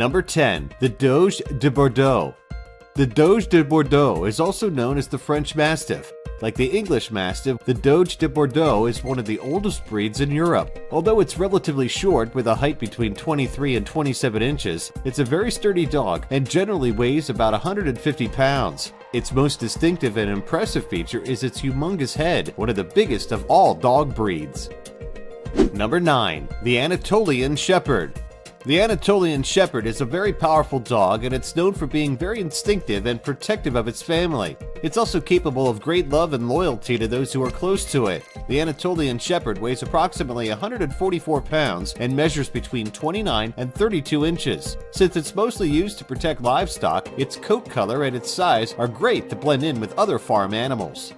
Number 10. The Doge de Bordeaux. The Doge de Bordeaux is also known as the French Mastiff. Like the English Mastiff, the Doge de Bordeaux is one of the oldest breeds in Europe. Although it's relatively short with a height between 23 and 27 inches, it's a very sturdy dog and generally weighs about 150 pounds. Its most distinctive and impressive feature is its humongous head, one of the biggest of all dog breeds. Number 9. The Anatolian Shepherd. The Anatolian Shepherd is a very powerful dog, and it's known for being very instinctive and protective of its family. It's also capable of great love and loyalty to those who are close to it. The Anatolian Shepherd weighs approximately 144 pounds and measures between 29 and 32 inches. Since it's mostly used to protect livestock, its coat color and its size are great to blend in with other farm animals.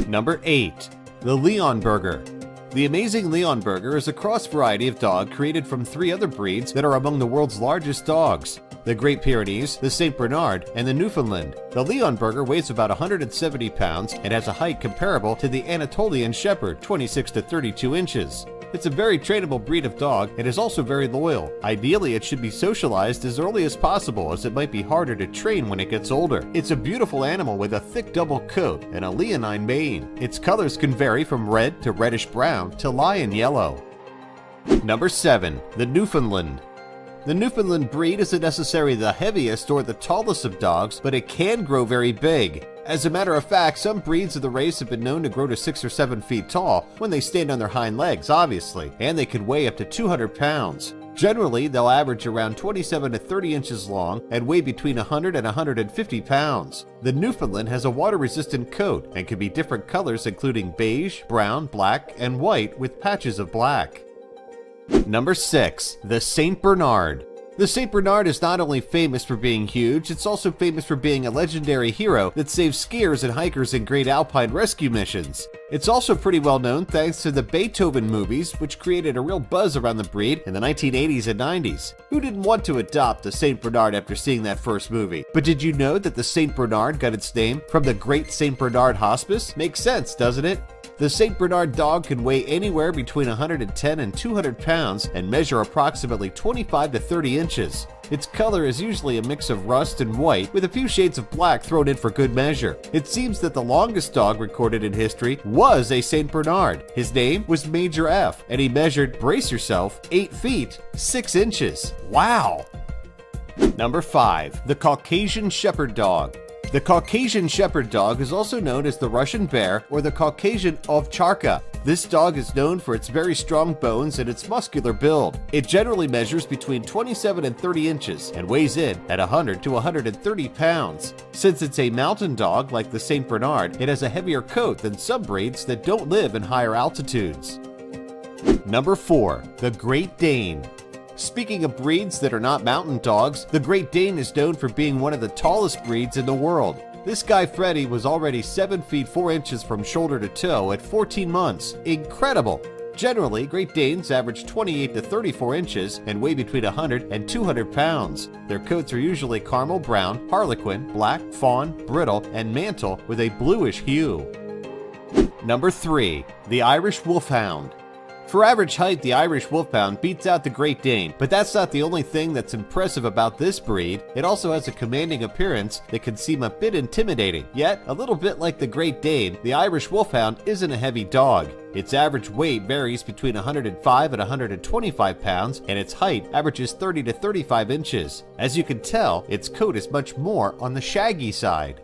Number 8. The Leonberger. The amazing Leonberger is a cross variety of dog created from 3 other breeds that are among the world's largest dogs: the Great Pyrenees, the St. Bernard, and the Newfoundland. The Leonberger weighs about 170 pounds and has a height comparable to the Anatolian Shepherd, 26 to 32 inches. It's a very trainable breed of dog and is also very loyal. Ideally, it should be socialized as early as possible, as it might be harder to train when it gets older. It's a beautiful animal with a thick double coat and a leonine mane. Its colors can vary from red to reddish brown to lion yellow. Number 7. The Newfoundland. The Newfoundland breed isn't necessarily the heaviest or the tallest of dogs, but it can grow very big. As a matter of fact, some breeds of the race have been known to grow to 6 or 7 feet tall when they stand on their hind legs, obviously, and they can weigh up to 200 pounds. Generally, they'll average around 27 to 30 inches long and weigh between 100 and 150 pounds. The Newfoundland has a water-resistant coat and can be different colors including beige, brown, black, and white with patches of black. Number 6. The St. Bernard. The St. Bernard is not only famous for being huge, it's also famous for being a legendary hero that saves skiers and hikers in great alpine rescue missions. It's also pretty well known thanks to the Beethoven movies, which created a real buzz around the breed in the 1980s and 90s. Who didn't want to adopt a St. Bernard after seeing that first movie? But did you know that the St. Bernard got its name from the Great St. Bernard Hospice? Makes sense, doesn't it? The St. Bernard dog can weigh anywhere between 110 and 200 pounds and measure approximately 25 to 30 inches. Its color is usually a mix of rust and white, with a few shades of black thrown in for good measure. It seems that the longest dog recorded in history was a St. Bernard. His name was Major F, and he measured, brace yourself, 8 feet, 6 inches. Wow! Number 5. The Caucasian Shepherd Dog. The Caucasian Shepherd Dog is also known as the Russian Bear or the Caucasian Ovcharka. This dog is known for its very strong bones and its muscular build. It generally measures between 27 and 30 inches and weighs in at 100 to 130 pounds. Since it's a mountain dog like the St. Bernard, it has a heavier coat than some breeds that don't live in higher altitudes. Number 4. The Great Dane. Speaking of breeds that are not mountain dogs, the Great Dane is known for being one of the tallest breeds in the world. This guy Freddy was already 7 feet 4 inches from shoulder to toe at 14 months. Incredible! Generally, Great Danes average 28 to 34 inches and weigh between 100 and 200 pounds. Their coats are usually caramel brown, harlequin, black, fawn, brittle, and mantle with a bluish hue. Number 3. The Irish Wolfhound. For average height, the Irish Wolfhound beats out the Great Dane, but that's not the only thing that's impressive about this breed. It also has a commanding appearance that can seem a bit intimidating. Yet, a little bit like the Great Dane, the Irish Wolfhound isn't a heavy dog. Its average weight varies between 105 and 125 pounds, and its height averages 30 to 35 inches. As you can tell, its coat is much more on the shaggy side.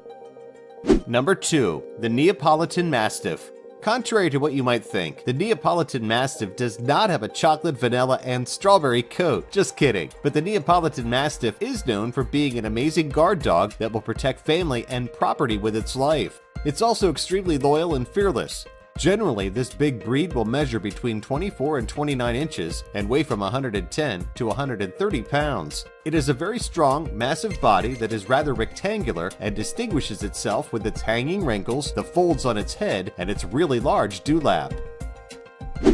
Number 2. The Neapolitan Mastiff. Contrary to what you might think, the Neapolitan Mastiff does not have a chocolate, vanilla, and strawberry coat. Just kidding. But the Neapolitan Mastiff is known for being an amazing guard dog that will protect family and property with its life. It's also extremely loyal and fearless. Generally, this big breed will measure between 24 and 29 inches and weigh from 110 to 130 pounds. It has a very strong, massive body that is rather rectangular and distinguishes itself with its hanging wrinkles, the folds on its head, and its really large dewlap.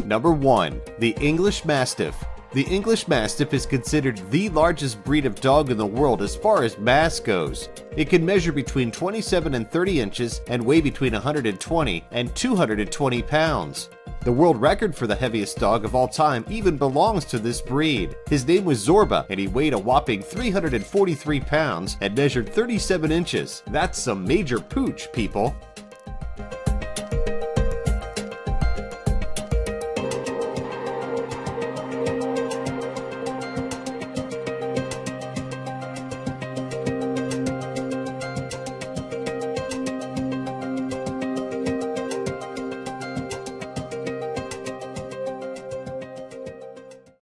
Number 1. The English Mastiff. The English Mastiff is considered the largest breed of dog in the world as far as mass goes. It can measure between 27 and 30 inches and weigh between 120 and 220 pounds. The world record for the heaviest dog of all time even belongs to this breed. His name was Zorba, and he weighed a whopping 343 pounds and measured 37 inches. That's some major pooch, people.